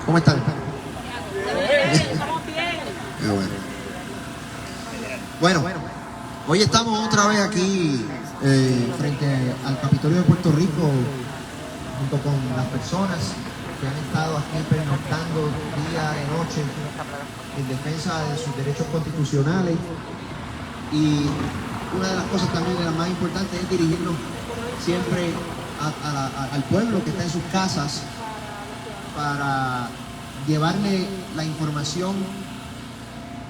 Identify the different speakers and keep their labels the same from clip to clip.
Speaker 1: ¿Cómo están?
Speaker 2: Estamos bien.
Speaker 1: Qué bueno. Bueno, hoy estamos otra vez aquí frente al Capitolio de Puerto Rico, junto con las personas que han estado aquí pernoctando día y noche en defensa de sus derechos constitucionales. Y una de las cosas también de las más importantes es dirigirnos siempre al pueblo que está en sus casas para llevarle la información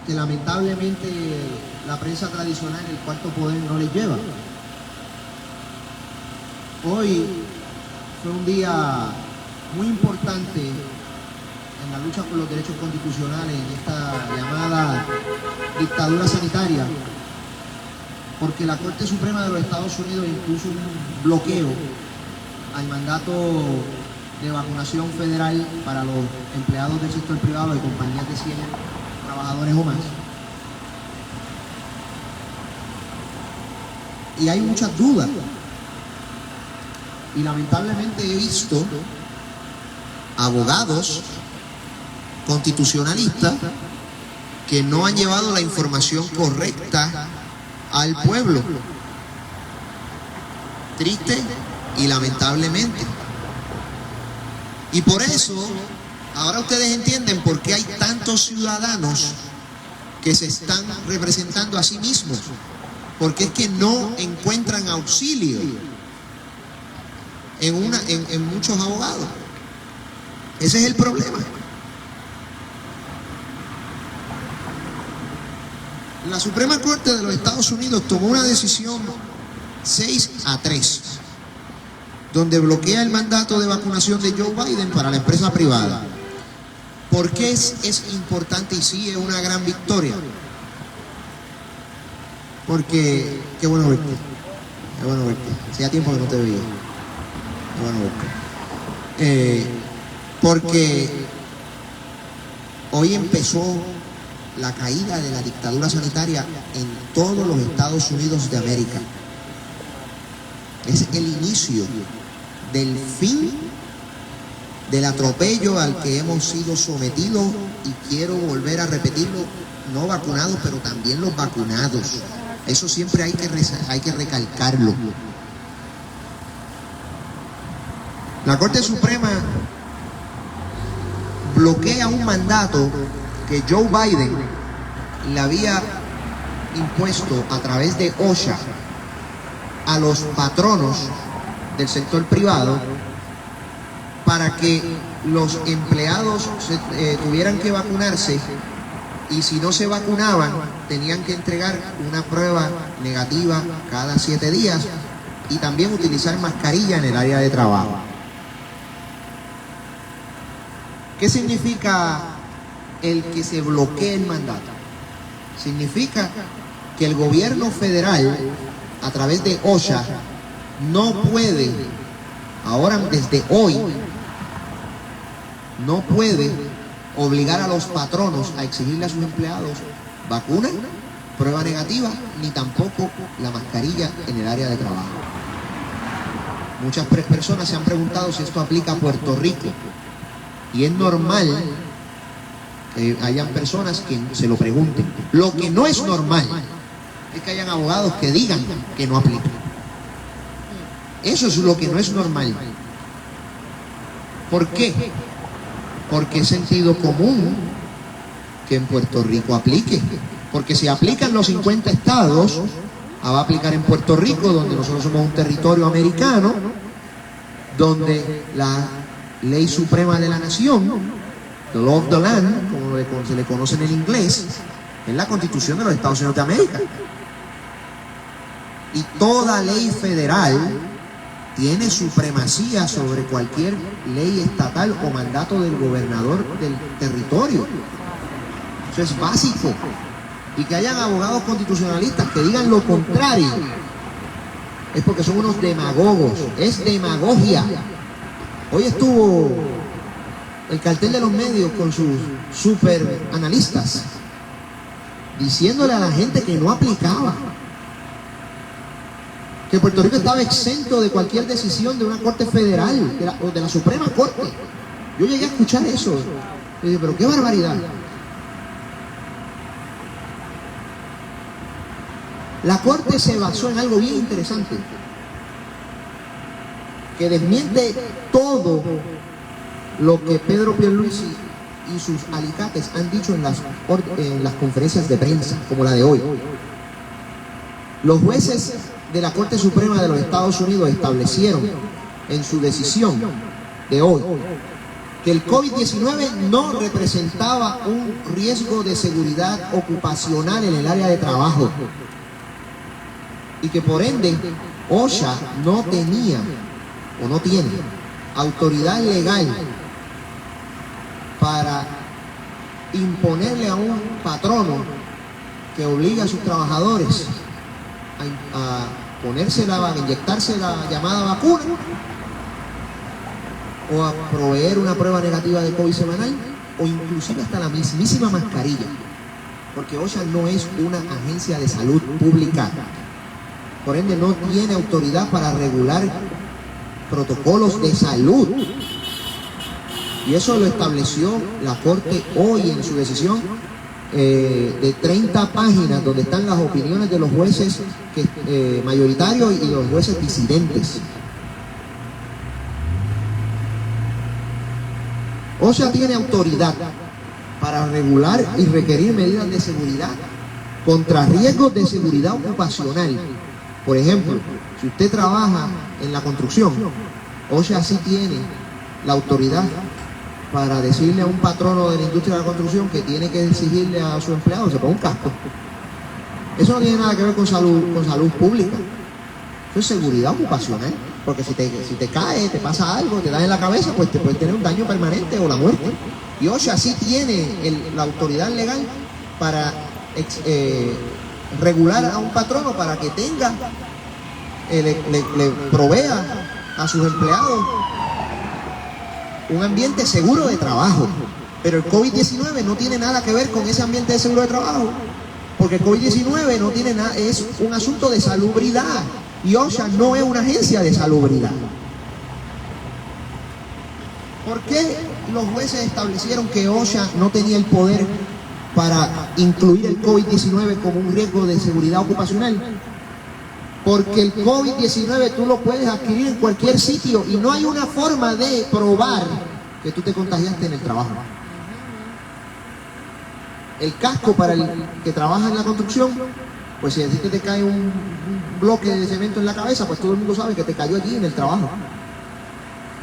Speaker 1: que lamentablemente la prensa tradicional, el cuarto poder, no les lleva. Hoy fue un día muy importante en la lucha por los derechos constitucionales, en esta llamada dictadura sanitaria, porque la Corte Suprema de los Estados Unidos impuso un bloqueo al mandato de vacunación federal para los empleados del sector privado de compañías de 100 trabajadores o más. Y hay muchas dudas. Y lamentablemente he visto abogados constitucionalistas que no han llevado la información correcta al pueblo. Triste y lamentablemente. Y por eso, ahora ustedes entienden por qué hay tantos ciudadanos que se están representando a sí mismos. Porque es que no encuentran auxilio en muchos abogados. Ese es el problema. La Suprema Corte de los Estados Unidos tomó una decisión 6-3, donde bloquea el mandato de vacunación de Joe Biden para la empresa privada. ¿Por qué es importante y sí es una gran victoria? Porque, qué bueno verte, hacía tiempo que no te veía, qué bueno verte. Porque hoy empezó la caída de la dictadura sanitaria en todos los Estados Unidos de América. Es el inicio del fin del atropello al que hemos sido sometidos, y quiero volver a repetirlo, no vacunados, pero también los vacunados. Eso siempre hay que recalcarlo. La Corte Suprema bloquea un mandato que Joe Biden le había impuesto a través de OSHA a los patronos del sector privado para que los empleados tuvieran que vacunarse, y si no se vacunaban tenían que entregar una prueba negativa cada 7 días y también utilizar mascarilla en el área de trabajo. ¿Qué significa el que se bloquee el mandato? Significa que el gobierno federal, a través de OSHA, no puede, ahora desde hoy, no puede obligar a los patronos a exigirle a sus empleados vacuna, prueba negativa, ni tampoco la mascarilla en el área de trabajo. Muchas personas se han preguntado si esto aplica a Puerto Rico, y es normal que hayan personas que se lo pregunten. Lo que no es normal es que hayan abogados que digan que no aplica. Eso es lo que no es normal. ¿Por qué? Porque es sentido común que en Puerto Rico aplique. Porque si aplican los 50 estados, va a aplicar en Puerto Rico, donde nosotros somos un territorio americano, donde la ley suprema de la nación, the law of the land, como se le conoce en el inglés, es la Constitución de los Estados Unidos de América. Y toda ley federal tiene supremacía sobre cualquier ley estatal o mandato del gobernador del territorio. Eso es básico. Y que hayan abogados constitucionalistas que digan lo contrario es porque son unos demagogos. Es demagogia. Hoy estuvo el cartel de los medios con sus super analistas diciéndole a la gente que no aplicaba, que Puerto Rico estaba exento de cualquier decisión de una corte federal o de la Suprema Corte. Yo llegué a escuchar eso. Y dije, pero qué barbaridad. La Corte se basó en algo bien interesante, que desmiente todo lo que Pedro Pierluisi y sus alicates han dicho en las conferencias de prensa, como la de hoy. Los jueces de la Corte Suprema de los Estados Unidos establecieron en su decisión de hoy que el COVID-19 no representaba un riesgo de seguridad ocupacional en el área de trabajo y que por ende OSHA no tenía o no tiene autoridad legal para imponerle a un patrono que obliga a sus trabajadores a inyectarse la llamada vacuna o a proveer una prueba negativa de COVID semanal o inclusive hasta la mismísima mascarilla, porque OSHA no es una agencia de salud pública, por ende no tiene autoridad para regular protocolos de salud. Y eso lo estableció la Corte hoy en su decisión de 30 páginas, donde están las opiniones de los jueces mayoritarios y los jueces disidentes. OSHA tiene autoridad para regular y requerir medidas de seguridad contra riesgos de seguridad ocupacional. Por ejemplo, si usted trabaja en la construcción, OSHA sí tiene la autoridad para decirle a un patrono de la industria de la construcción que tiene que exigirle a su empleado que se ponga un casco. Eso no tiene nada que ver con salud pública. Eso es seguridad ocupacional. Porque si te cae, te pasa algo, te das en la cabeza, pues te puede tener un daño permanente o la muerte. Y OSHA sí tiene la autoridad legal para regular a un patrono para que tenga, le provea a sus empleados un ambiente seguro de trabajo. Pero el COVID-19 no tiene nada que ver con ese ambiente de seguro de trabajo, porque el COVID-19 no tiene nada, es un asunto de salubridad, y OSHA no es una agencia de salubridad. ¿Por qué los jueces establecieron que OSHA no tenía el poder para incluir el COVID-19 como un riesgo de seguridad ocupacional? Porque el COVID-19 tú lo puedes adquirir en cualquier sitio y no hay una forma de probar que tú te contagiaste en el trabajo. El casco para el que trabaja en la construcción, pues si a ti te cae un bloque de cemento en la cabeza, pues todo el mundo sabe que te cayó allí en el trabajo.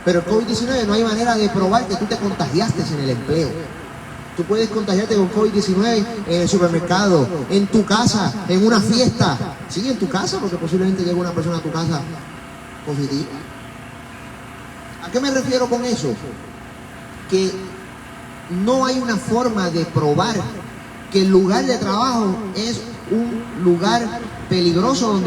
Speaker 1: Pero el COVID-19 no hay manera de probar que tú te contagiaste en el empleo. Tú puedes contagiarte con COVID-19 en el supermercado, en tu casa, en una fiesta. Sí, en tu casa, porque posiblemente llegue una persona a tu casa positiva. ¿A qué me refiero con eso? Que no hay una forma de probar que el lugar de trabajo es un lugar peligroso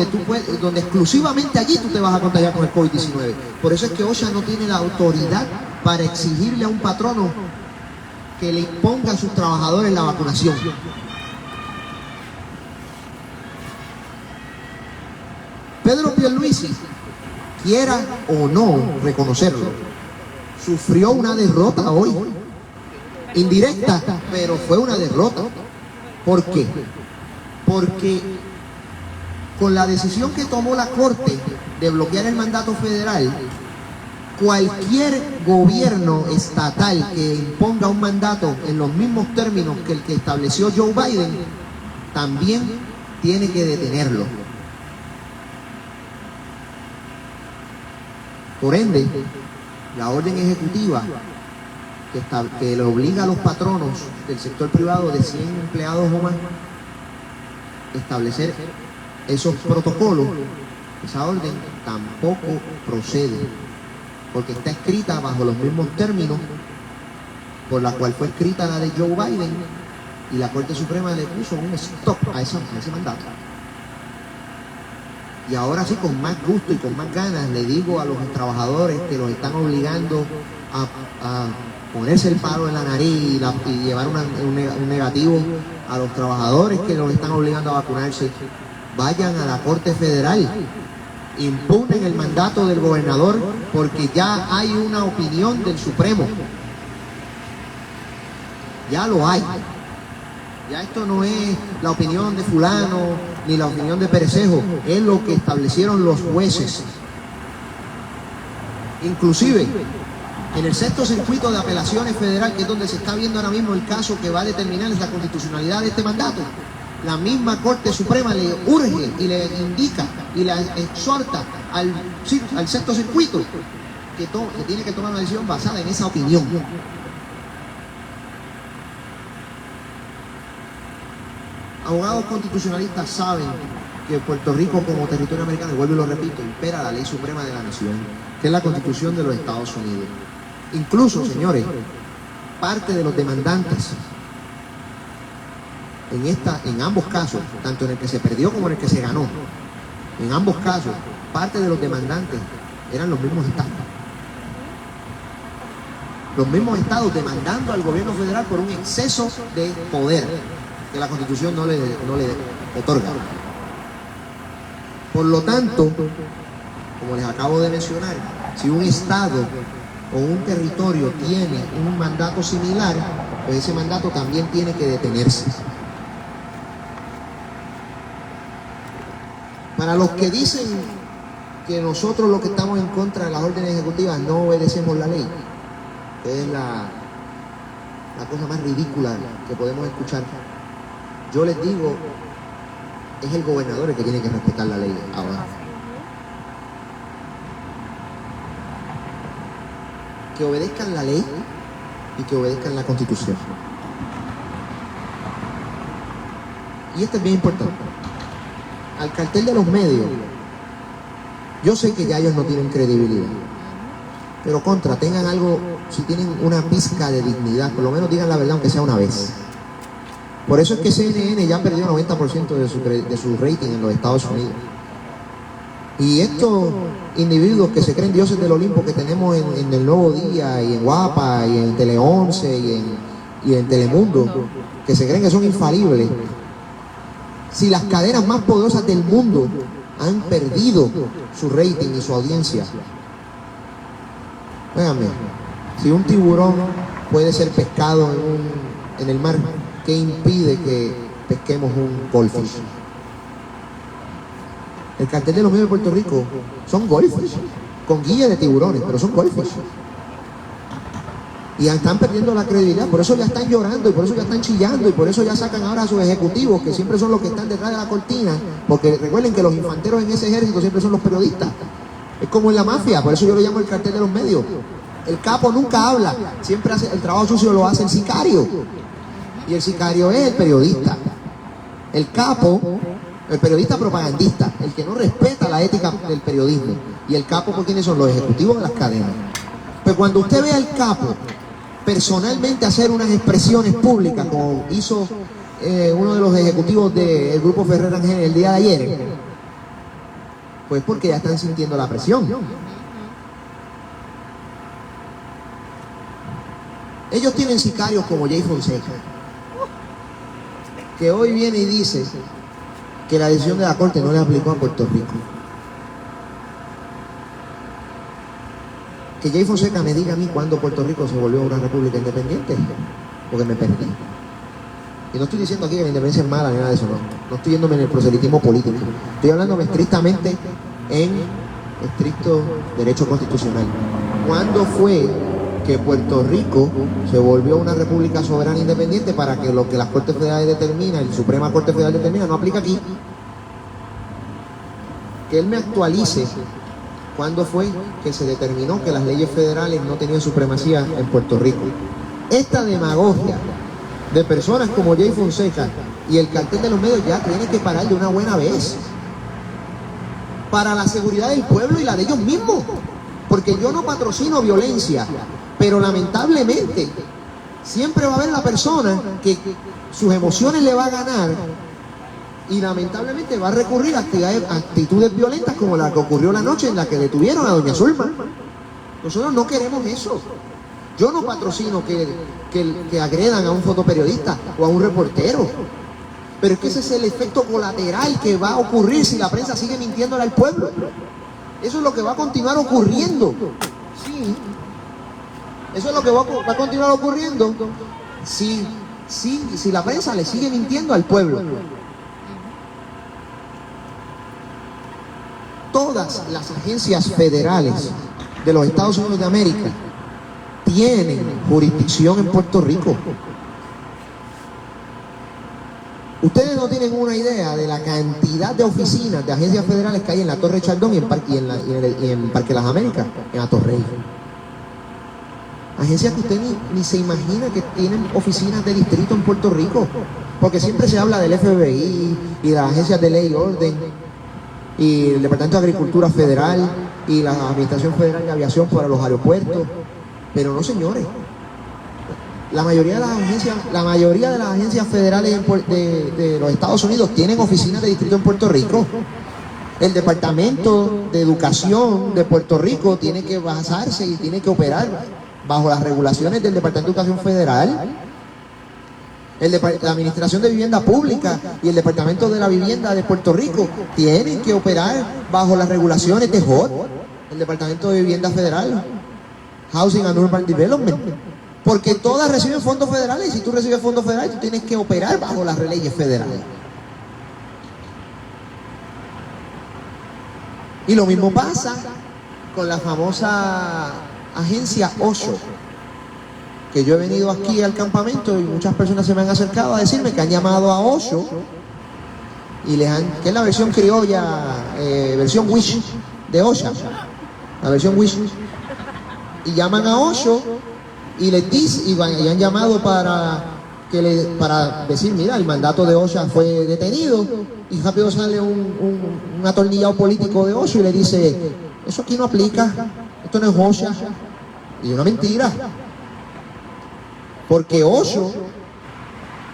Speaker 1: donde exclusivamente allí tú te vas a contagiar con el COVID-19. Por eso es que OSHA no tiene la autoridad para exigirle a un patrono que le imponga a sus trabajadores la vacunación. Pedro Pierluisi, quiera o no reconocerlo, sufrió una derrota hoy, indirecta, pero fue una derrota. ¿Por qué? Porque con la decisión que tomó la Corte de bloquear el mandato federal, cualquier gobierno estatal que imponga un mandato en los mismos términos que el que estableció Joe Biden, también tiene que detenerlo. Por ende, la orden ejecutiva que le obliga a los patronos del sector privado de 100 empleados o más establecer esos protocolos, esa orden tampoco procede, porque está escrita bajo los mismos términos por la cual fue escrita la de Joe Biden, y la Corte Suprema le puso un stop a ese mandato. Y ahora sí, con más gusto y con más ganas, le digo a los trabajadores que los están obligando a ponerse el palo en la nariz y llevar un negativo, a los trabajadores que los están obligando a vacunarse, vayan a la Corte Federal, impugnen el mandato del gobernador, porque ya hay una opinión del Supremo Ya lo hay. Ya esto no es la opinión de fulano ni la opinión de Perecejo, es lo que establecieron los jueces. Inclusive, en el sexto circuito de apelaciones federal, que es donde se está viendo ahora mismo el caso que va a determinar la constitucionalidad de este mandato, la misma Corte Suprema le urge y le indica y le exhorta al sexto circuito que tiene que tomar una decisión basada en esa opinión. Abogados constitucionalistas saben que Puerto Rico como territorio americano, y vuelvo y lo repito, impera la ley suprema de la nación, que es la Constitución de los Estados Unidos. Incluso, señores, parte de los demandantes en ambos casos, tanto en el que se perdió como en el que se ganó, en ambos casos, parte de los demandantes eran los mismos estados. Los mismos estados demandando al gobierno federal por un exceso de poder que la Constitución no le otorga. Por lo tanto, como les acabo de mencionar, si un estado o un territorio tiene un mandato similar, pues ese mandato también tiene que detenerse. Para los que dicen que nosotros los que estamos en contra de las órdenes ejecutivas no obedecemos la ley, que es la cosa más ridícula que podemos escuchar, yo les digo, es el gobernador el que tiene que respetar la ley ahora. Que obedezcan la ley y que obedezcan la Constitución. Y esto es bien importante. Al cartel de los medios, yo sé que ya ellos no tienen credibilidad, pero tengan algo, si tienen una pizca de dignidad, por lo menos digan la verdad aunque sea una vez. Por eso es que CNN ya perdió 90% de su rating en los Estados Unidos. Y estos individuos que se creen dioses del Olimpo que tenemos en El Nuevo Día y en Guapa y en Tele 11 y en Telemundo, que se creen que son infalibles, si las cadenas más poderosas del mundo han perdido su rating y su audiencia, véanme, si un tiburón puede ser pescado en el mar, ¿qué impide que pesquemos un goldfish? El cartel de los medios de Puerto Rico son goldfish, con guía de tiburones, pero son goldfish. Y están perdiendo la credibilidad, por eso ya están llorando, y por eso ya están chillando, y por eso ya sacan ahora a sus ejecutivos, que siempre son los que están detrás de la cortina, porque recuerden que los infanteros en ese ejército siempre son los periodistas. Es como en la mafia, por eso yo lo llamo el cartel de los medios. El capo nunca habla, siempre hace el trabajo sucio, lo hace el sicario. Y el sicario es el periodista. El capo, el periodista propagandista, el que no respeta la ética del periodismo. Y el capo, ¿por quiénes son? Los ejecutivos de las cadenas. Pues cuando usted ve al capo personalmente hacer unas expresiones públicas, como hizo uno de los ejecutivos del Grupo Ferrer Ángel el día de ayer, pues porque ya están sintiendo la presión. Ellos tienen sicarios como Jay Fonseca, que hoy viene y dice que la decisión de la Corte no le aplicó a Puerto Rico. Que Jay Fonseca me diga a mí cuándo Puerto Rico se volvió una república independiente, porque me perdí. Y no estoy diciendo aquí que la independencia es mala ni nada de eso, no estoy yéndome en el proselitismo político, estoy hablándome estrictamente en estricto derecho constitucional. ¿Cuándo fue que Puerto Rico se volvió una república soberana independiente para que lo que las Cortes Federales determinan, la Suprema Corte Federal determina, no aplica aquí? Que él me actualice cuándo fue que se determinó que las leyes federales no tenían supremacía en Puerto Rico. Esta demagogia de personas como Jay Fonseca y el cartel de los medios ya tiene que parar de una buena vez, para la seguridad del pueblo y la de ellos mismos, porque yo no patrocino violencia, pero lamentablemente siempre va a haber la persona que sus emociones le va a ganar y lamentablemente va a recurrir a actitudes violentas como la que ocurrió la noche en la que detuvieron a doña Zulma. Nosotros no queremos eso. Yo no patrocino que agredan a un fotoperiodista o a un reportero, pero es que ese es el efecto colateral que va a ocurrir si la prensa sigue mintiéndole al pueblo. Eso es lo que va a continuar ocurriendo. Sí, eso es lo que va a continuar ocurriendo si la prensa le sigue mintiendo al pueblo. Todas las agencias federales de los Estados Unidos de América tienen jurisdicción en Puerto Rico. Ustedes no tienen una idea de la cantidad de oficinas de agencias federales que hay en la Torre Chaldón y en Parque Las Américas, en Atorrey. Agencias que usted ni se imagina que tienen oficinas de distrito en Puerto Rico, porque siempre se habla del FBI y de las agencias de ley y orden y el Departamento de Agricultura Federal y la Administración Federal de Aviación para los aeropuertos, pero no, señores. La mayoría de las agencias federales de los Estados Unidos tienen oficinas de distrito en Puerto Rico. El Departamento de Educación de Puerto Rico tiene que basarse y tiene que operar bajo las regulaciones del Departamento de Educación Federal. La Administración de Vivienda Pública y el Departamento de la Vivienda de Puerto Rico tienen que operar bajo las regulaciones de HUD, el Departamento de Vivienda Federal, Housing and Urban Development. Porque todas reciben fondos federales, y si tú recibes fondos federales, tú tienes que operar bajo las leyes federales. Y lo mismo pasa con la famosa agencia OSHO, que yo he venido aquí al campamento y muchas personas se me han acercado a decirme que han llamado a OSHO, que es la versión criolla, versión Wish de OSHA, la versión Wish, y llaman a OSHO y les dice, y han llamado para decir, mira, el mandato de OSHA fue detenido, y rápido sale un atornillado político de OSHA y le dice, eso aquí no aplica, esto no es OSHA. Y es una mentira, porque OSHA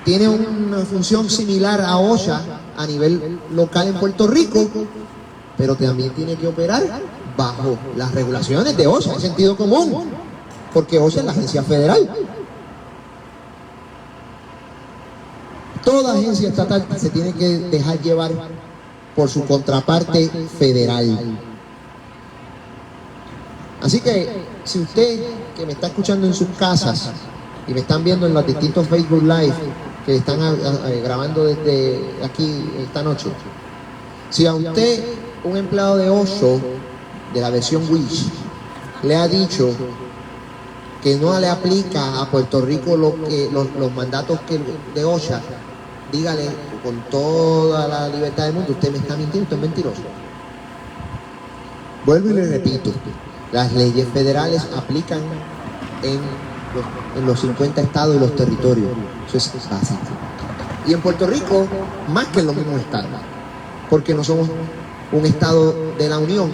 Speaker 1: tiene una función similar a OSHA a nivel local en Puerto Rico, pero también tiene que operar bajo las regulaciones de OSHA, en sentido común, porque OSHA es la agencia federal. Toda agencia estatal se tiene que dejar llevar por su contraparte federal. Así que, si usted que me está escuchando en sus casas y me están viendo en los distintos Facebook Live que están grabando desde aquí esta noche, si a usted un empleado de OSHA de la versión Wish le ha dicho que no le aplica a Puerto Rico los mandatos de OSHA, dígale con toda la libertad del mundo, usted me está mintiendo, usted es mentiroso. Vuelvo y le repito, las leyes federales aplican en los 50 estados y los territorios, eso es básico. Y en Puerto Rico, más que en los mismos estados, porque no somos un estado de la Unión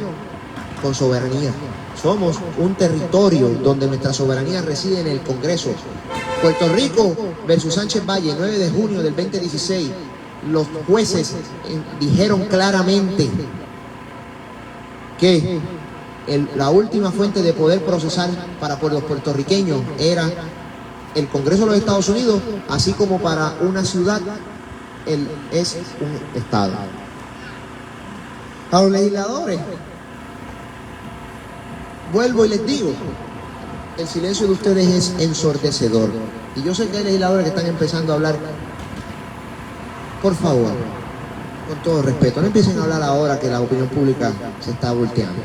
Speaker 1: con soberanía. Somos un territorio donde nuestra soberanía reside en el Congreso. Puerto Rico versus Sánchez Valle, 9 de junio del 2016, los jueces dijeron claramente que la última fuente de poder procesar para los puertorriqueños era el Congreso de los Estados Unidos, así como para una ciudad es un estado. A los legisladores, vuelvo y les digo, el silencio de ustedes es ensordecedor. Y yo sé que hay legisladores que están empezando a hablar. Por favor, con todo respeto, no empiecen a hablar ahora que la opinión pública se está volteando.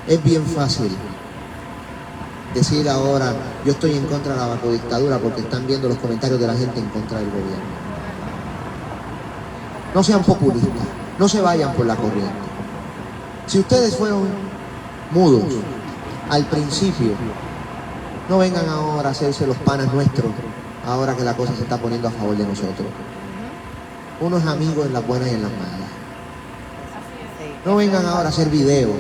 Speaker 1: Es bien fácil decir ahora, yo estoy en contra de la narcodictadura porque están viendo los comentarios de la gente en contra del gobierno. No sean populistas, no se vayan por la corriente. Si ustedes fueron mudos al principio, no vengan ahora a hacerse los panas nuestros, ahora que la cosa se está poniendo a favor de nosotros. Uno es amigo en las buenas y en las malas. No vengan ahora a hacer videos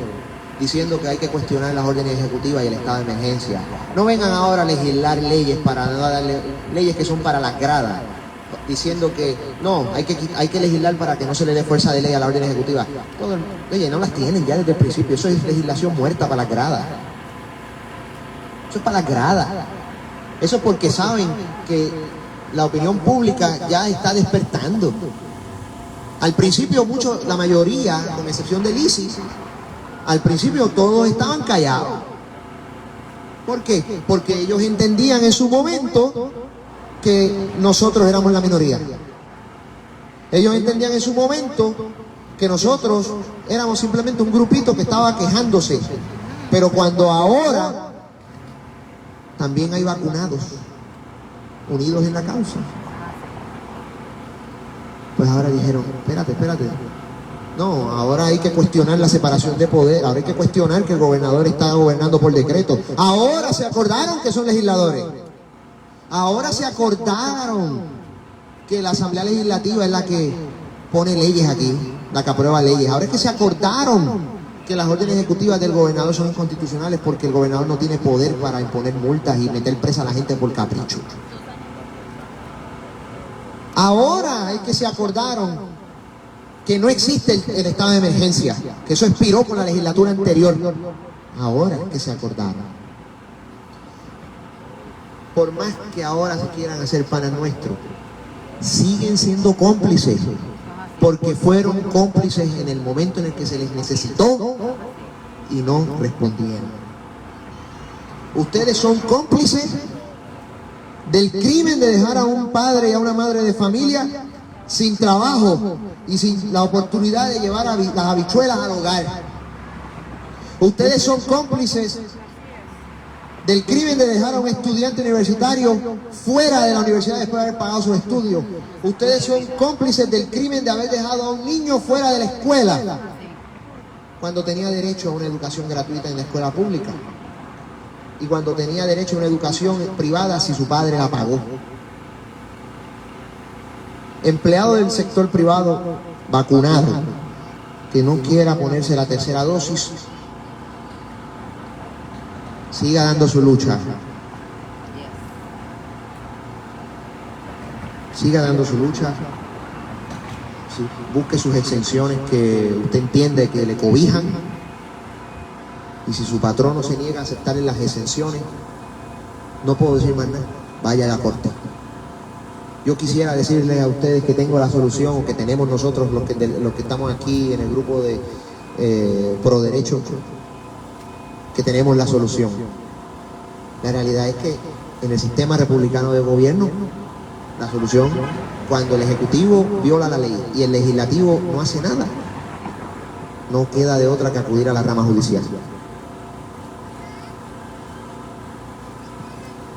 Speaker 1: diciendo que hay que cuestionar las órdenes ejecutivas y el estado de emergencia. No vengan ahora a legislar leyes leyes que son para las gradas, diciendo que no, hay que legislar para que no se le dé fuerza de ley a la orden ejecutiva. Oye, no las tienen ya desde el principio, eso es legislación muerta para las gradas. Eso es para las gradas. Eso es porque saben que la opinión pública ya está despertando. Al principio la mayoría, con excepción del ISIS, al principio todos estaban callados. ¿Por qué? Porque ellos entendían en su momento que nosotros éramos la minoría. Ellos entendían en su momento que nosotros éramos simplemente un grupito que estaba quejándose. Pero cuando ahora también hay vacunados, unidos en la causa, pues ahora dijeron, espérate. No, ahora hay que cuestionar la separación de poder, ahora hay que cuestionar que el gobernador está gobernando por decreto. Ahora se acordaron que son legisladores. Ahora se acordaron que la Asamblea Legislativa es la que pone leyes aquí, la que aprueba leyes. Ahora es que se acordaron que las órdenes ejecutivas del gobernador son inconstitucionales porque el gobernador no tiene poder para imponer multas y meter presa a la gente por capricho. Ahora es que se acordaron que no existe el estado de emergencia, que eso expiró con la legislatura anterior. Ahora es que se acordaron. Por más que ahora se quieran hacer panas nuestros, siguen siendo cómplices, porque fueron cómplices en el momento en el que se les necesitó y no respondieron. Ustedes son cómplices del crimen de dejar a un padre y a una madre de familia sin trabajo y sin la oportunidad de llevar las habichuelas al hogar. Ustedes son cómplices del crimen de dejar a un estudiante universitario fuera de la universidad después de haber pagado sus estudios. Ustedes son cómplices del crimen de haber dejado a un niño fuera de la escuela cuando tenía derecho a una educación gratuita en la escuela pública y cuando tenía derecho a una educación privada si su padre la pagó. Empleado del sector privado vacunado que no quiera ponerse la tercera dosis, siga dando su lucha. Siga dando su lucha. Sí, busque sus exenciones que usted entiende que le cobijan. Y si su patrono se niega a aceptarle las exenciones, no puedo decir más nada. Vaya a la corte. Yo quisiera decirles a ustedes que tengo la solución, o que tenemos nosotros los que estamos aquí en el grupo de Pro Derecho, que tenemos la solución. La realidad es que en el sistema republicano de gobierno, la solución, cuando el Ejecutivo viola la ley y el Legislativo no hace nada, no queda de otra que acudir a la rama judicial.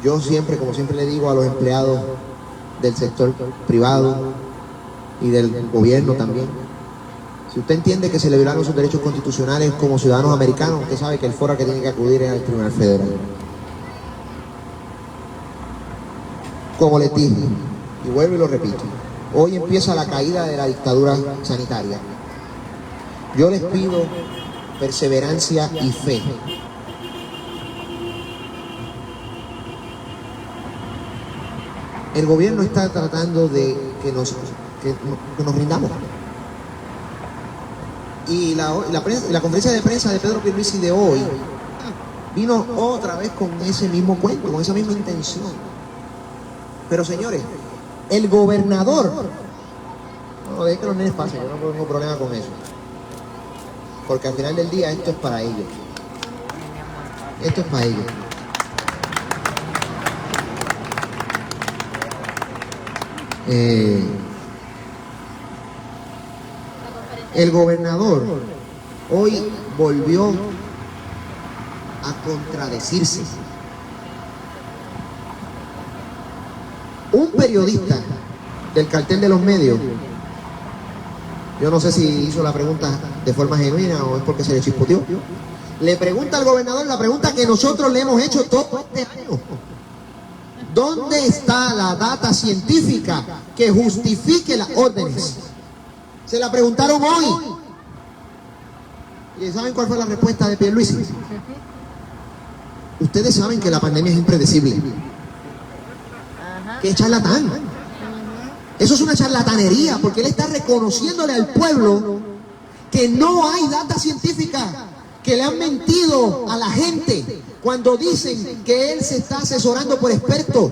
Speaker 1: Yo siempre, como siempre le digo a los empleados del sector privado y del gobierno también, si usted entiende que se le violaron sus derechos constitucionales como ciudadanos americanos, usted sabe que el foro que tiene que acudir es al Tribunal Federal. Como les dije, y vuelvo y lo repito, hoy empieza la caída de la dictadura sanitaria. Yo les pido perseverancia y fe. El gobierno está tratando de que nos rindamos. Y la conferencia de prensa de Pedro Pierluisi de hoy vino otra vez con ese mismo cuento, con esa misma intención. Pero señores, el gobernador, no, dejen que los nenes pasen, yo no tengo problema con eso. Porque al final del día esto es para ellos. Esto es para ellos. El gobernador hoy volvió a contradecirse. Un periodista del cartel de los medios, yo no sé si hizo la pregunta de forma genuina o es porque se le chispoteó, le pregunta al gobernador la pregunta que nosotros le hemos hecho todo este año. ¿Dónde está la data científica que justifique las órdenes? Se la preguntaron hoy. ¿Y saben cuál fue la respuesta de Pierluisi? Ustedes saben que la pandemia es impredecible. ¡Qué charlatán! Eso es una charlatanería, porque él está reconociéndole al pueblo que no hay data científica, que le han mentido a la gente cuando dicen que él se está asesorando por expertos.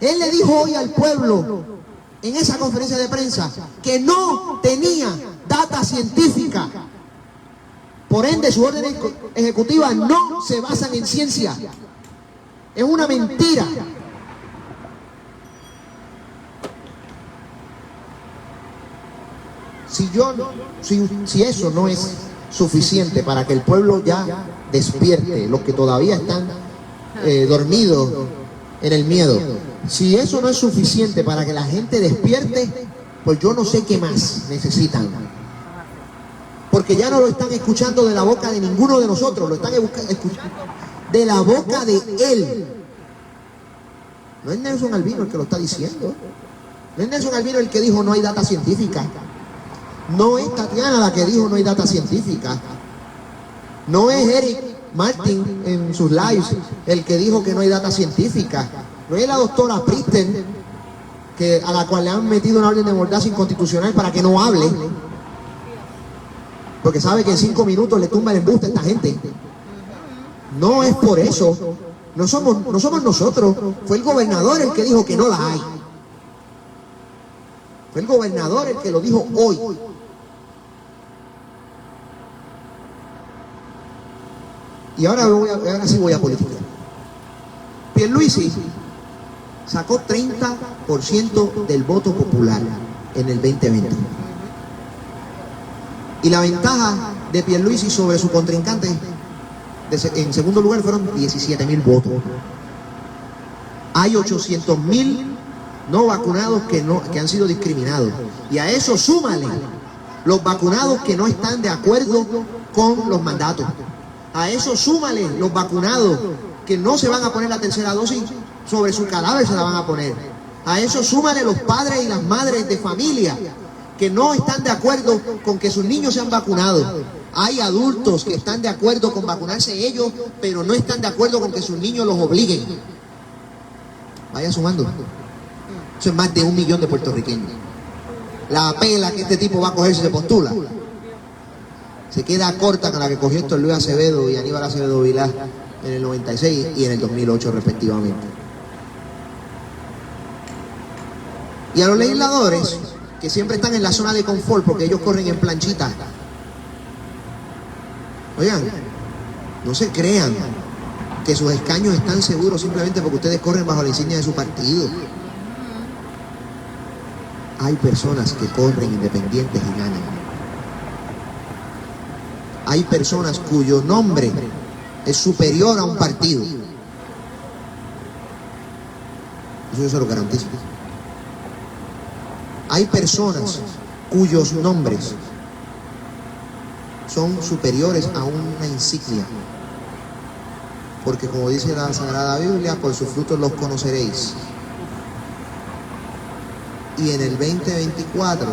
Speaker 1: Él le dijo hoy al pueblo, en esa conferencia de prensa, que no tenía data científica. Por ende, sus órdenes ejecutivas no se basan en ciencia. Es una mentira. Si eso no es suficiente para que el pueblo ya despierte, los que todavía están dormidos en el miedo, si eso no es suficiente para que la gente despierte, pues yo no sé qué más necesitan. Porque ya no lo están escuchando de la boca de ninguno de nosotros, lo están escuchando de la boca de él. No es Nelson Albino el que lo está diciendo. No es Nelson Albino el que dijo no hay data científica. No es Tatiana la que dijo no hay data científica. No es Eric Martin en sus lives el que dijo que no hay data científica. No es la doctora Pristen, a la cual le han metido una orden de mordaza inconstitucional para que no hable, porque sabe que en 5 minutos le tumba el embuste a esta gente. No es por eso. No somos nosotros. Fue el gobernador el que dijo que no la hay. Fue el gobernador el que lo dijo hoy. Y ahora sí voy a política. Pierluisi sacó 30% del voto popular en el 2020. Y la ventaja de Pierluisi sobre su contrincante en segundo lugar fueron 17,000 votos. Hay 800,000 no vacunados que han sido discriminados. Y a eso súmale los vacunados que no están de acuerdo con los mandatos. A eso súmale los vacunados que no se van a poner la tercera dosis, sobre su cadáver se la van a poner. A eso súmale los padres y las madres de familia que no están de acuerdo con que sus niños sean vacunados. Hay adultos que están de acuerdo con vacunarse ellos, pero no están de acuerdo con que sus niños los obliguen. Vaya sumando. Eso es más de 1 millón de puertorriqueños. La pela que este tipo va a coger si se postula se queda corta con la que cogió Luis Acevedo y Aníbal Acevedo Vilá en el 96 y en el 2008 respectivamente. Y a los legisladores que siempre están en la zona de confort porque ellos corren en planchita, oigan, no se crean que sus escaños están seguros simplemente porque ustedes corren bajo la insignia de su partido. Hay personas que corren independientes y ganan. Hay personas cuyo nombre es superior a un partido. Eso yo se lo garantizo. Hay personas cuyos nombres son superiores a una insignia. Porque como dice la Sagrada Biblia, por sus frutos los conoceréis. Y en el 2024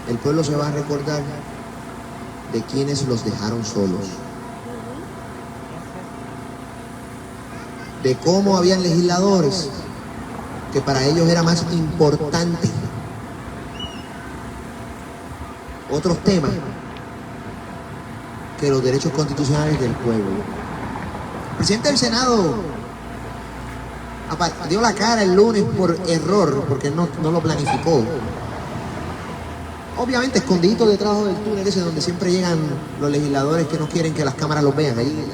Speaker 1: el pueblo se va a recordar de quienes los dejaron solos, de cómo habían legisladores que para ellos era más importante otros temas que los derechos constitucionales del pueblo. El presidente del Senado dio la cara el lunes por error, porque no lo planificó. Obviamente escondido detrás del túnel ese donde siempre llegan los legisladores que no quieren que las cámaras los vean. Ahí,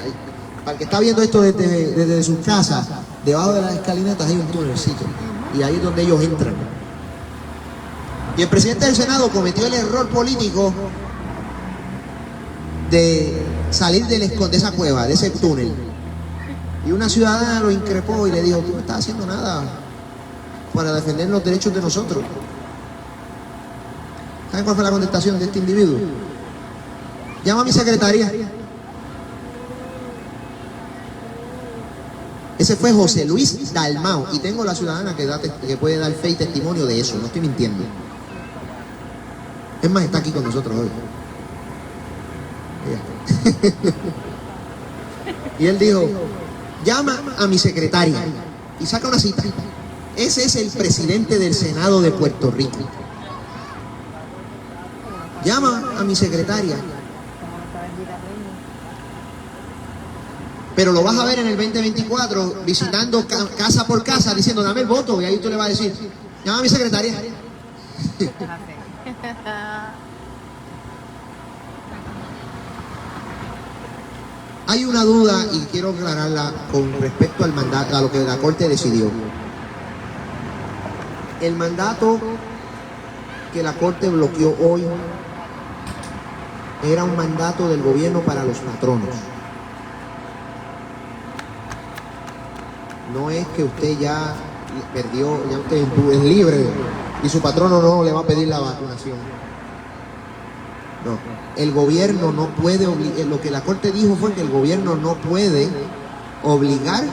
Speaker 1: para el que está viendo esto desde sus casas, debajo de las escalinatas hay un túnelcito. Y ahí es donde ellos entran. Y el presidente del Senado cometió el error político de salir de esa cueva, de ese túnel. Y una ciudadana lo increpó y le dijo: tú no estás haciendo nada para defender los derechos de nosotros. ¿Saben cuál fue la contestación de este individuo? Llama a mi secretaria. Ese fue José Luis Dalmau. Y tengo la ciudadana que puede dar fe y testimonio de eso. No estoy mintiendo. Es más, está aquí con nosotros hoy. Y él dijo: llama a mi secretaria. Y saca una cita. Ese es el presidente del Senado de Puerto Rico. Llama a mi secretaria. Pero lo vas a ver en el 2024 visitando casa por casa diciendo: dame el voto. Y ahí tú le vas a decir: llama a mi secretaria. Hay una duda y quiero aclararla con respecto al mandato, a lo que la Corte decidió. El mandato que la Corte bloqueó hoy era un mandato del gobierno para los patronos. No es que usted ya perdió, ya usted es libre y su patrono no le va a pedir la vacunación. No, el gobierno no puede obligar, lo que la Corte dijo fue que el gobierno no puede obligar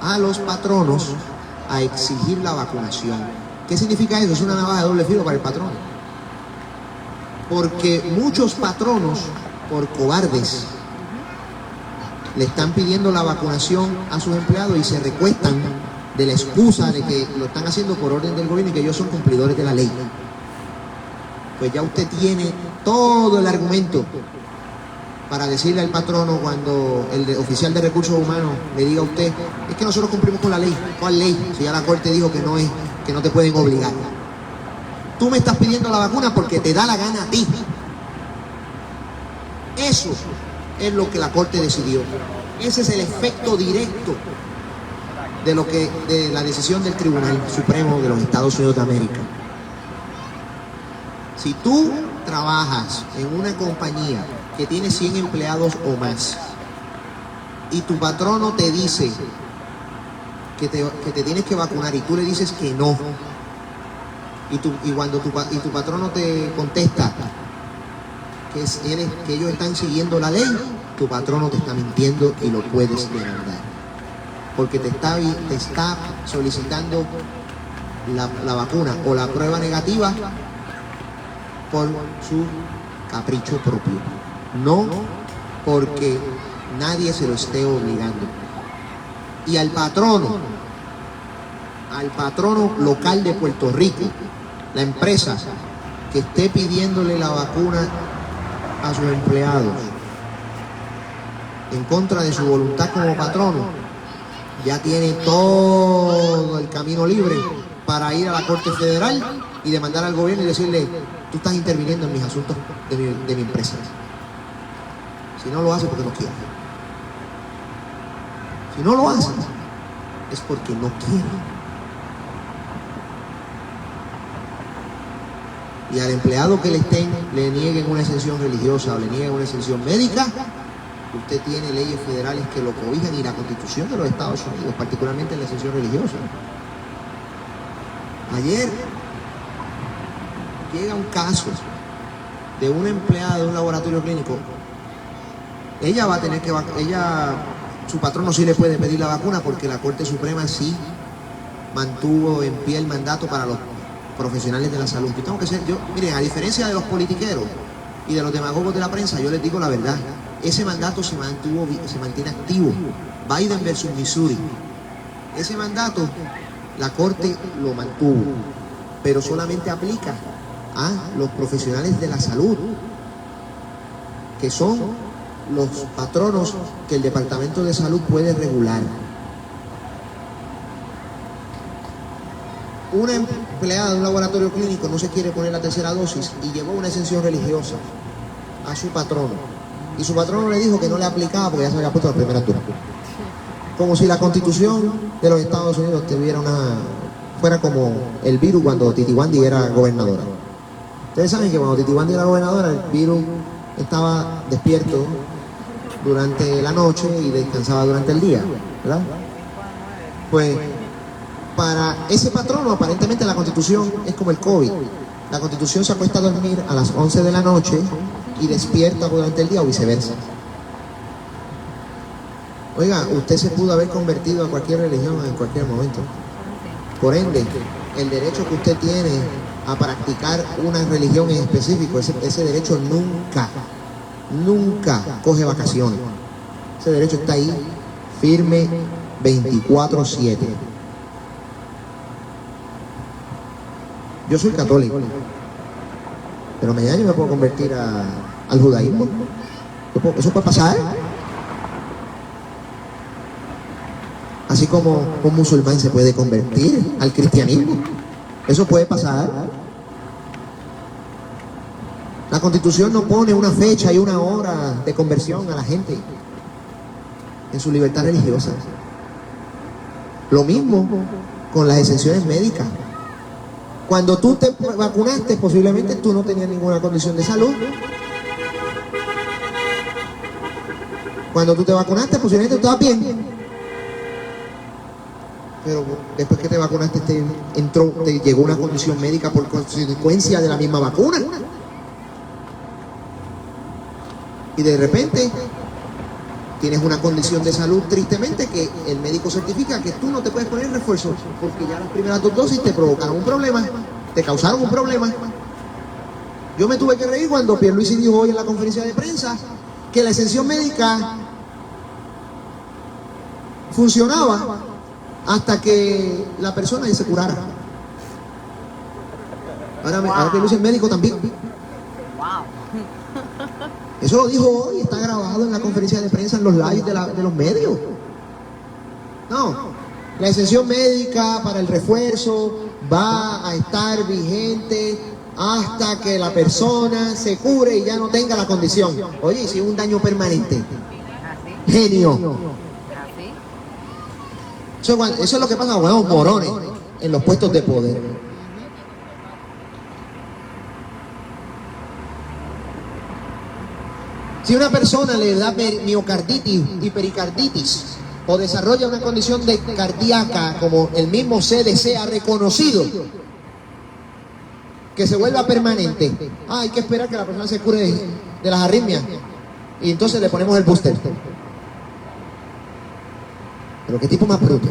Speaker 1: a los patronos a exigir la vacunación. ¿Qué significa eso? Es una navaja de doble filo para el patrono. Porque muchos patronos, por cobardes, le están pidiendo la vacunación a sus empleados y se recuestan de la excusa de que lo están haciendo por orden del gobierno y que ellos son cumplidores de la ley. Pues ya usted tiene todo el argumento para decirle al patrono cuando el oficial de recursos humanos le diga a usted, es que nosotros cumplimos con la ley. ¿Cuál ley? Si ya la Corte dijo que no te pueden obligar. Tú me estás pidiendo la vacuna porque te da la gana a ti. Eso es lo que la Corte decidió. Ese es el efecto directo de la decisión del Tribunal Supremo de los Estados Unidos de América. Si tú trabajas en una compañía que tiene 100 empleados o más y tu patrono te dice que te tienes que vacunar y tú le dices que no, y cuando tu patrono te contesta que ellos están siguiendo la ley, tu patrono te está mintiendo y lo puedes demandar. Porque te está solicitando la vacuna o la prueba negativa por su capricho propio, no porque nadie se lo esté obligando. Y al patrono local de Puerto Rico, la empresa que esté pidiéndole la vacuna a sus empleados en contra de su voluntad como patrono, ya tiene todo el camino libre para ir a la Corte Federal y demandar al gobierno y decirle, tú estás interviniendo en mis asuntos de mi empresa. Si no lo hace porque no quiere. Si no lo hace es porque no quiere. Y al empleado que le nieguen una exención religiosa o le nieguen una exención médica, usted tiene leyes federales que lo cobijan y la Constitución de los Estados Unidos, particularmente la exención religiosa. Ayer llega un caso de una empleada de un laboratorio clínico. Ella va a tener que su patrono sí le puede pedir la vacuna porque la Corte Suprema sí mantuvo en pie el mandato para los profesionales de la salud. Miren, a diferencia de los politiqueros y de los demagogos de la prensa, yo les digo la verdad. Ese mandato se mantiene activo. Biden versus Missouri. Ese mandato, la Corte lo mantuvo, pero solamente aplica a los profesionales de la salud, que son los patronos que el Departamento de Salud puede regular. Una empleada de un laboratorio clínico no se quiere poner la tercera dosis y llevó una exención religiosa a su patrono. Y su patrono le dijo que no le aplicaba porque ya se había puesto la primera turno. Como si la Constitución de los Estados Unidos fuera como el virus cuando Titi Wandy era gobernadora. Ustedes saben que cuando Titi Wandy era gobernadora, el virus estaba despierto durante la noche y descansaba durante el día, ¿verdad? Pues para ese patrono, aparentemente la Constitución es como el COVID. La Constitución se acuesta a dormir a las 11 de la noche y despierta durante el día o viceversa. Oiga, usted se pudo haber convertido a cualquier religión en cualquier momento. Por ende, el derecho que usted tiene a practicar una religión en específico, ese derecho nunca coge vacaciones. Ese derecho está ahí, firme 24/7. Yo soy católico, pero mañana yo me puedo convertir al judaísmo. Eso puede pasar. Así como un musulmán se puede convertir al cristianismo. Eso puede pasar. La Constitución no pone una fecha y una hora de conversión a la gente. en su libertad religiosa. Lo mismo con las exenciones médicas. Cuando tú te vacunaste, posiblemente tú no tenías ninguna condición de salud. Cuando tú te vacunaste, posiblemente tú estabas bien. Pero después que te vacunaste, te llegó una condición médica por consecuencia de la misma vacuna. Y de repente tienes una condición de salud, tristemente, que el médico certifica que tú no te puedes poner refuerzo porque ya las primeras 2 dosis te provocaron un problema, te causaron un problema. Yo me tuve que reír cuando Pierluisi dijo hoy en la conferencia de prensa que la exención médica funcionaba hasta que la persona se curara. Ahora Pierluisi es médico también. Eso lo dijo hoy, está grabado en la conferencia de prensa, en los lives de los medios. No, la exención médica para el refuerzo va a estar vigente hasta que la persona se cure y ya no tenga la condición. Oye, ¿y si es un daño permanente? Genio. Eso es lo que pasa con los morones en los puestos de poder. Si una persona le da miocarditis y pericarditis o desarrolla una condición cardíaca como el mismo CDC ha reconocido, que se vuelva permanente, hay que esperar que la persona se cure de las arritmias y entonces le ponemos el booster. Pero qué tipo más bruto.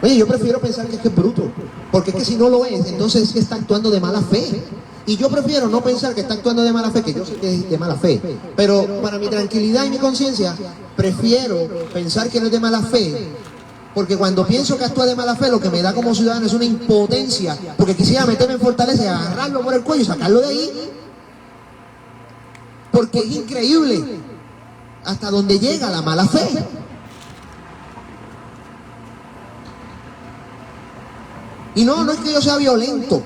Speaker 1: Oye, yo prefiero pensar que es bruto, porque es que si no lo es, entonces es que está actuando de mala fe. Y yo prefiero no pensar que está actuando de mala fe, que yo sé que es de mala fe, pero para mi tranquilidad y mi conciencia, prefiero pensar que no es de mala fe, porque cuando pienso que actúa de mala fe, lo que me da como ciudadano es una impotencia, porque quisiera meterme en Fortaleza y agarrarlo por el cuello y sacarlo de ahí, porque es increíble hasta donde llega la mala fe. Y no es que yo sea violento,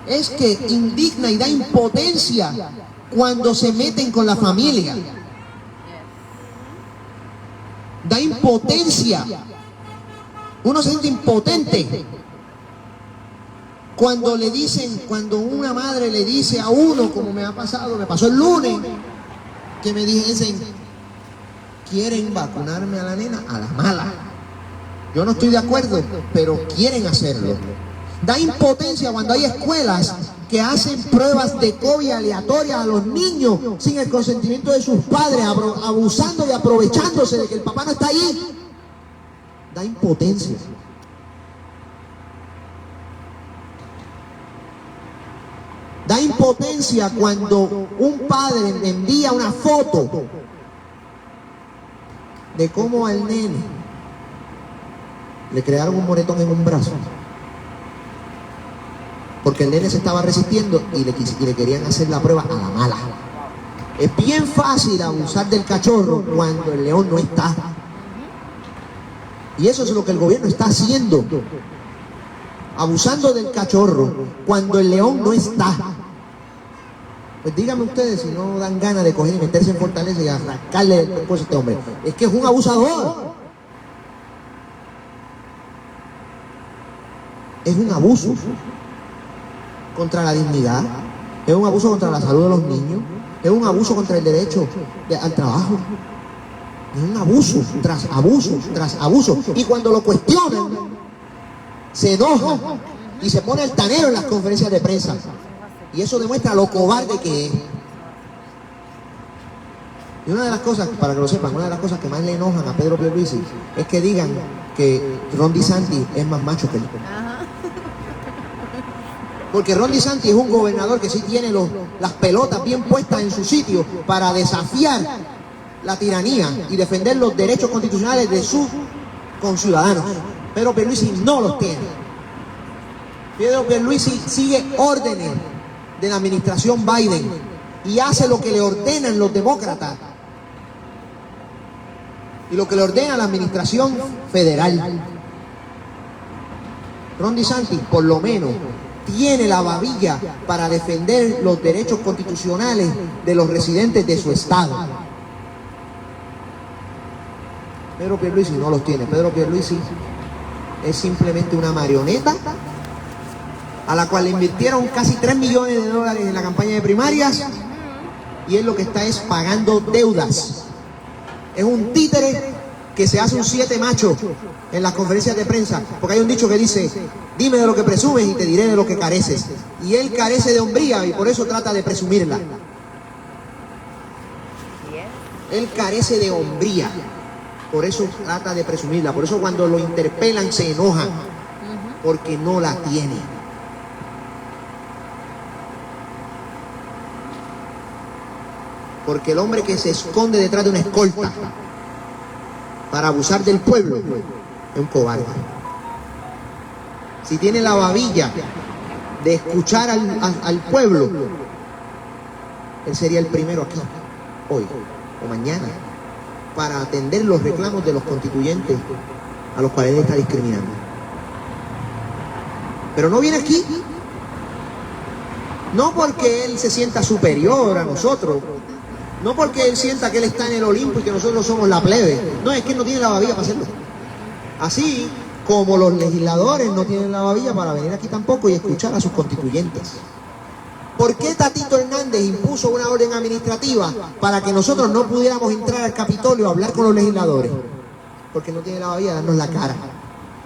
Speaker 1: es que indigna y da impotencia cuando se meten con la familia. Da impotencia. Uno se siente impotente cuando le dicen, cuando una madre le dice a uno, como me pasó el lunes, que me dicen, quieren vacunarme a la nena a la mala. Yo no estoy de acuerdo, pero quieren hacerlo. Da impotencia cuando hay escuelas que hacen pruebas de COVID aleatorias a los niños sin el consentimiento de sus padres, abusando y aprovechándose de que el papá no está ahí. Da impotencia. Da impotencia cuando un padre envía una foto de cómo al nene le crearon un moretón en un brazo porque el nene se estaba resistiendo y le querían hacer la prueba a la mala. Es bien fácil abusar del cachorro cuando el león no está, y eso es lo que el gobierno está haciendo, abusando del cachorro cuando el león no está. Pues díganme ustedes si no dan ganas de coger y meterse en Fortaleza y arrancarle el cuerpo a este hombre. Es que es un abusador. Es un abuso contra la dignidad, es un abuso contra la salud de los niños, es un abuso contra el derecho al trabajo. Es un abuso tras abuso tras abuso. Y cuando lo cuestionan, se enoja y se pone altanero en las conferencias de prensa. Y eso demuestra lo cobarde que es. Y una de las cosas, para que lo sepan, una de las cosas que más le enojan a Pedro Pierluisi es que digan que Ron DeSantis es más macho que él. Porque Ron DeSantis es un gobernador que sí tiene las pelotas bien puestas en su sitio para desafiar la tiranía y defender los derechos constitucionales de sus conciudadanos. Pero Pierluisi no los tiene. Pedro Pierluisi sigue órdenes de la administración Biden y hace lo que le ordenan los demócratas y lo que le ordena la administración federal. Ron DeSantis, por lo menos, tiene la babilla para defender los derechos constitucionales de los residentes de su estado. Pedro Pierluisi no los tiene. Pedro Pierluisi es simplemente una marioneta a la cual le invirtieron casi 3 millones de dólares en la campaña de primarias, y él lo que está es pagando deudas. Es un títere que se hace un 7 macho en las conferencias de prensa, porque hay un dicho que dice: dime de lo que presumes y te diré de lo que careces. Y él carece de hombría y por eso trata de presumirla. Él carece de hombría, por eso trata de presumirla. Por eso cuando lo interpelan se enoja, porque no la tiene. Porque el hombre que se esconde detrás de una escolta para abusar del pueblo es un cobarde. Si tiene la babilla de escuchar al pueblo, él sería el primero aquí, hoy o mañana, para atender los reclamos de los constituyentes a los cuales él está discriminando. Pero no viene aquí, no porque él se sienta superior a nosotros, no porque él sienta que él está en el Olimpo y que nosotros somos la plebe. No, es que él no tiene la babilla para hacerlo. Así como los legisladores no tienen la babilla para venir aquí tampoco y escuchar a sus constituyentes. ¿Por qué Tatito Hernández impuso una orden administrativa para que nosotros no pudiéramos entrar al Capitolio a hablar con los legisladores? Porque no tiene la babilla de darnos la cara.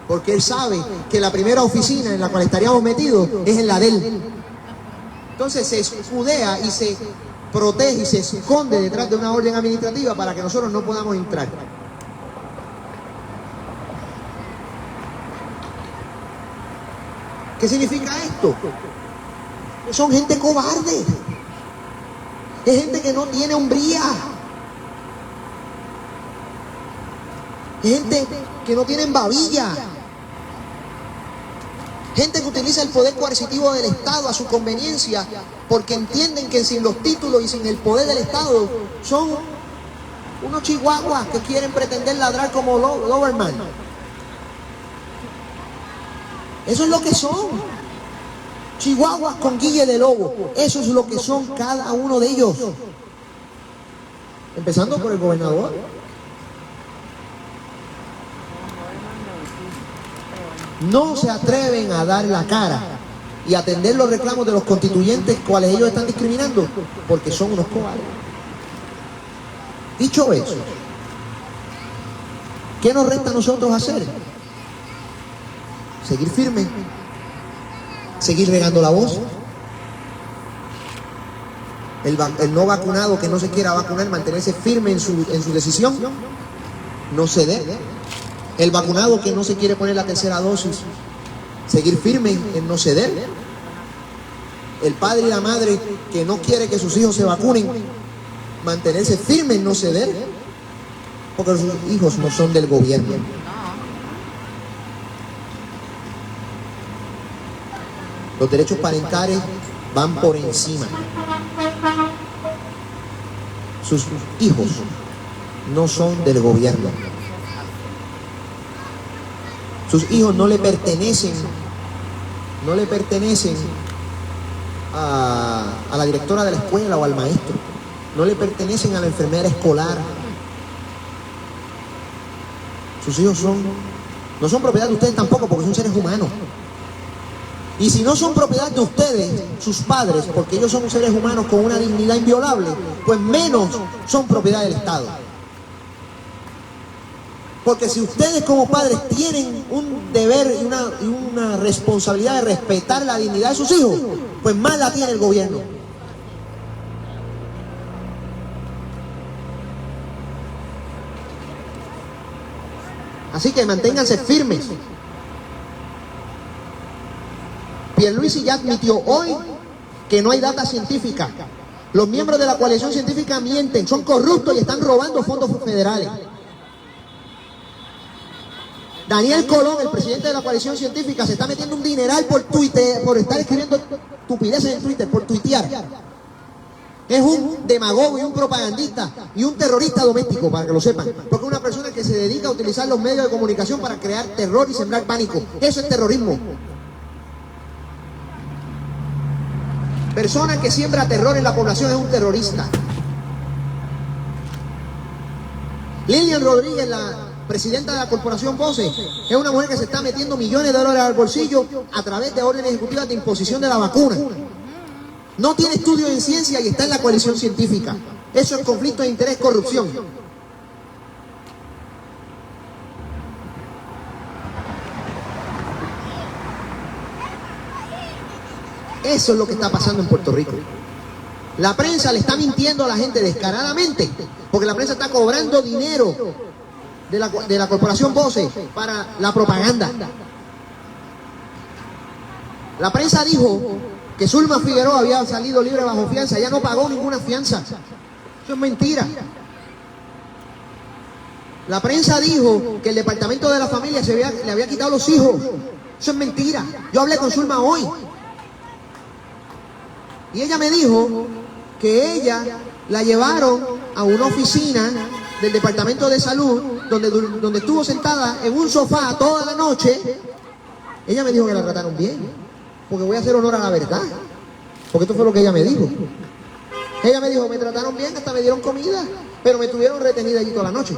Speaker 1: Porque él sabe que la primera oficina en la cual estaríamos metidos es en la de él. Entonces se escudea y se protege y se esconde detrás de una orden administrativa para que nosotros no podamos entrar. ¿Qué significa esto? Son gente cobarde. Es gente que no tiene hombría. Es gente que no tiene babilla. Gente que utiliza el poder coercitivo del Estado a su conveniencia, porque entienden que sin los títulos y sin el poder del Estado son unos chihuahuas que quieren pretender ladrar como Doberman. Eso es lo que son. Chihuahuas con guille de lobo. Eso es lo que son cada uno de ellos. Empezando por el gobernador. No se atreven a dar la cara y atender los reclamos de los constituyentes cuales ellos están discriminando, porque son unos cobardes. Dicho eso, ¿qué nos resta a nosotros hacer? Seguir firmes, seguir regando la voz. El no vacunado que no se quiera vacunar, mantenerse firme en su decisión, no ceder. El vacunado que no se quiere poner la tercera dosis, seguir firme en no ceder. El padre y la madre que no quiere que sus hijos se vacunen, mantenerse firme en no ceder, porque sus hijos no son del gobierno. Los derechos parentales van por encima. Sus hijos no son del gobierno. Sus hijos no le pertenecen a la directora de la escuela o al maestro. No le pertenecen a la enfermera escolar. Sus hijos no son propiedad de ustedes tampoco, porque son seres humanos. Y si no son propiedad de ustedes, sus padres, porque ellos son seres humanos con una dignidad inviolable, pues menos son propiedad del Estado. Porque si ustedes como padres tienen un deber y una responsabilidad de respetar la dignidad de sus hijos, pues más la tiene el gobierno. Así que manténganse firmes. Pierluisi ya admitió hoy que no hay data científica. Los miembros de la coalición científica mienten, son corruptos y están robando fondos federales. Daniel Colón, el presidente de la coalición científica, se está metiendo un dineral por Twitter, por estar escribiendo estupideces en Twitter, por tuitear. Es un demagogo y un propagandista y un terrorista doméstico, para que lo sepan. Porque es una persona que se dedica a utilizar los medios de comunicación para crear terror y sembrar pánico. Eso es terrorismo. persona que siembra terror en la población es un terrorista. Lilian Rodríguez, la presidenta de la corporación Voces, es una mujer que se está metiendo millones de dólares al bolsillo a través de órdenes ejecutivas de imposición de la vacuna. No tiene estudios en ciencia y está en la coalición científica. Eso es conflicto de interés, corrupción. Eso es lo que está pasando en Puerto Rico. La prensa le está mintiendo a la gente descaradamente, porque la prensa está cobrando dinero de la corporación Voces para la propaganda. La prensa dijo que Zulma Figueroa había salido libre bajo fianza. Ella no pagó ninguna fianza. Eso es mentira. La prensa dijo que el Departamento de la Familia le había quitado los hijos. Eso es mentira. Yo hablé con Zulma hoy y ella me dijo que ella la llevaron a una oficina del Departamento de Salud donde estuvo sentada en un sofá toda la noche. Ella me dijo que la trataron bien, porque voy a hacer honor a la verdad, porque esto fue lo que ella me dijo. Ella me dijo, me trataron bien, hasta me dieron comida, pero me tuvieron retenida allí toda la noche.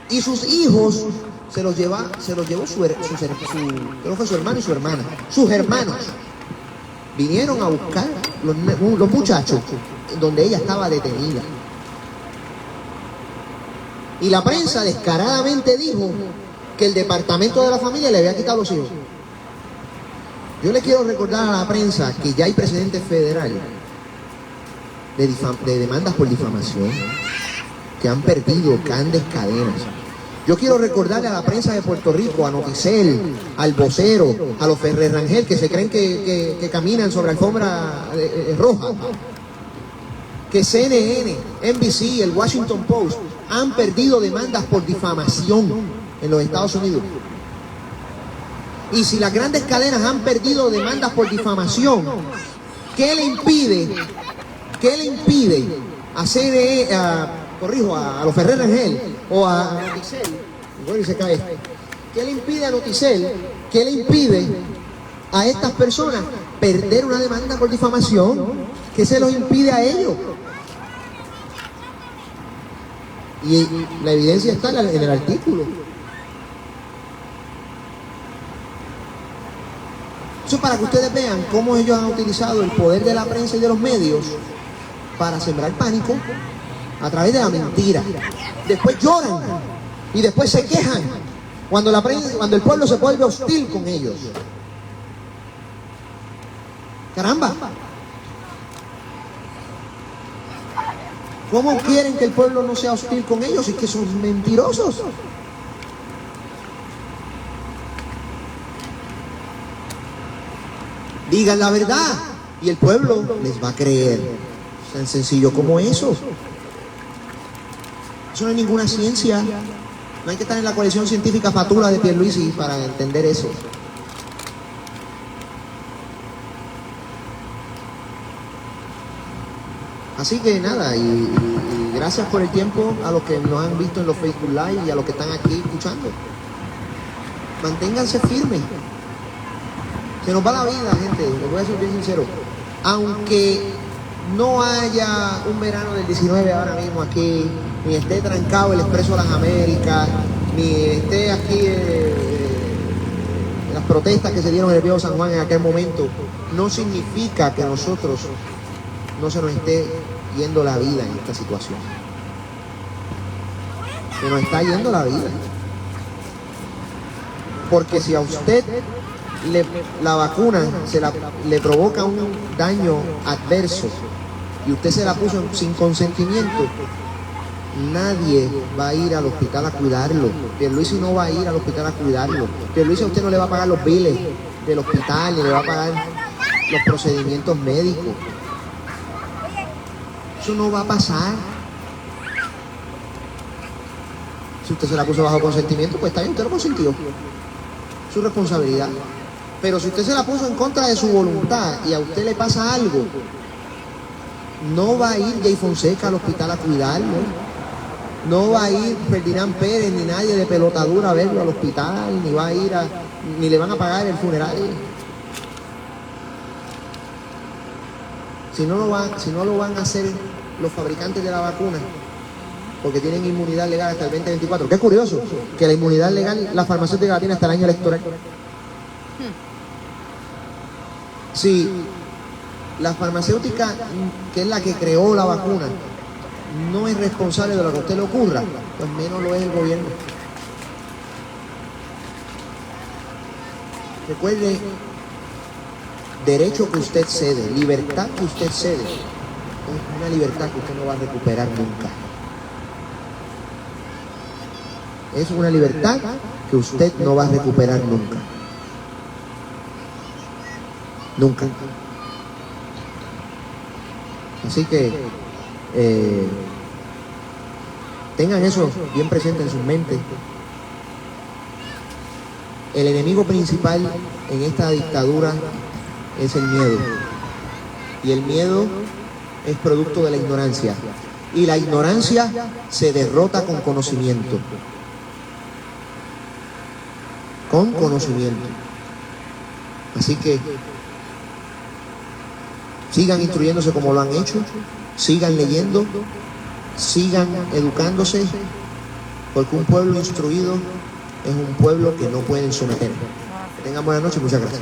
Speaker 1: Y sus hijos se los llevó creo que fue su hermano y su hermana. Sus hermanos vinieron a buscar los muchachos donde ella estaba detenida. Y la prensa descaradamente dijo que el Departamento de la Familia le había quitado los hijos. Yo le quiero recordar a la prensa que ya hay precedentes federales de demandas por difamación que han perdido grandes cadenas. Yo quiero recordarle a la prensa de Puerto Rico, a Noticel, al Vocero, a los Ferrer Rangel, que se creen que caminan sobre alfombra roja, que CNN, NBC, el Washington Post han perdido demandas por difamación en los Estados Unidos. Y si las grandes cadenas han perdido demandas por difamación, ¿qué le impide a CNN, a los Ferrer Rangel o a Noticel? Bueno, y se cae. ¿Qué le impide a Noticel? ¿Qué le impide a estas personas perder una demanda por difamación? ¿Qué se los impide a ellos? Y la evidencia está en el artículo. Eso es para que ustedes vean cómo ellos han utilizado el poder de la prensa y de los medios para sembrar pánico a través de la mentira. Después lloran y después se quejan cuando el pueblo se vuelve hostil con ellos. Caramba. ¿Cómo quieren que el pueblo no sea hostil con ellos si es que son mentirosos? Digan la verdad y el pueblo les va a creer. Tan sencillo como eso. Eso no es ninguna ciencia. No hay que estar en la coalición científica fatula de Pierluisi para entender eso. Así que nada, y gracias por el tiempo a los que nos han visto en los Facebook Live y a los que están aquí escuchando. Manténganse firmes. Se nos va la vida, gente, les voy a ser bien sincero. Aunque no haya un verano del 19 ahora mismo aquí, ni esté trancado el Expreso de las Américas, ni esté aquí las protestas que se dieron en el Viejo San Juan en aquel momento, no significa que nosotros no se nos esté yendo la vida en esta situación. Se nos está yendo la vida. Porque si a usted la vacuna le provoca un daño adverso y usted se la puso sin consentimiento, nadie va a ir al hospital a cuidarlo. Pierluisi no va a ir al hospital a cuidarlo. Pierluisi a usted no le va a pagar los biles del hospital, ni le va a pagar los procedimientos médicos. Eso no va a pasar. Si usted se la puso bajo consentimiento, pues está bien, usted lo consentió. Su responsabilidad. Pero si usted se la puso en contra de su voluntad y a usted le pasa algo, no va a ir Jay Fonseca al hospital a cuidarlo. No va a ir Ferdinand Pérez ni nadie de pelotadura a verlo al hospital, ni va a ir ni le van a pagar el funeral. si no lo van a hacer los fabricantes de la vacuna, porque tienen inmunidad legal hasta el 2024. Qué curioso, que la inmunidad legal la farmacéutica la tiene hasta el año electoral. Si la farmacéutica, que es la que creó la vacuna, no es responsable de lo que a usted le ocurra, pues menos lo es el gobierno. Recuerde, derecho que usted cede, libertad que usted cede, es una libertad que usted no va a recuperar nunca. Es una libertad que usted no va a recuperar nunca. Nunca. Así que tengan eso bien presente en sus mentes. El enemigo principal en esta dictadura es el miedo. Y el miedo es producto de la ignorancia. Y la ignorancia se derrota con conocimiento. Con conocimiento. Así que sigan instruyéndose como lo han hecho, sigan leyendo, sigan educándose, porque un pueblo instruido es un pueblo que no pueden someter. Que tengan buenas noches, muchas gracias.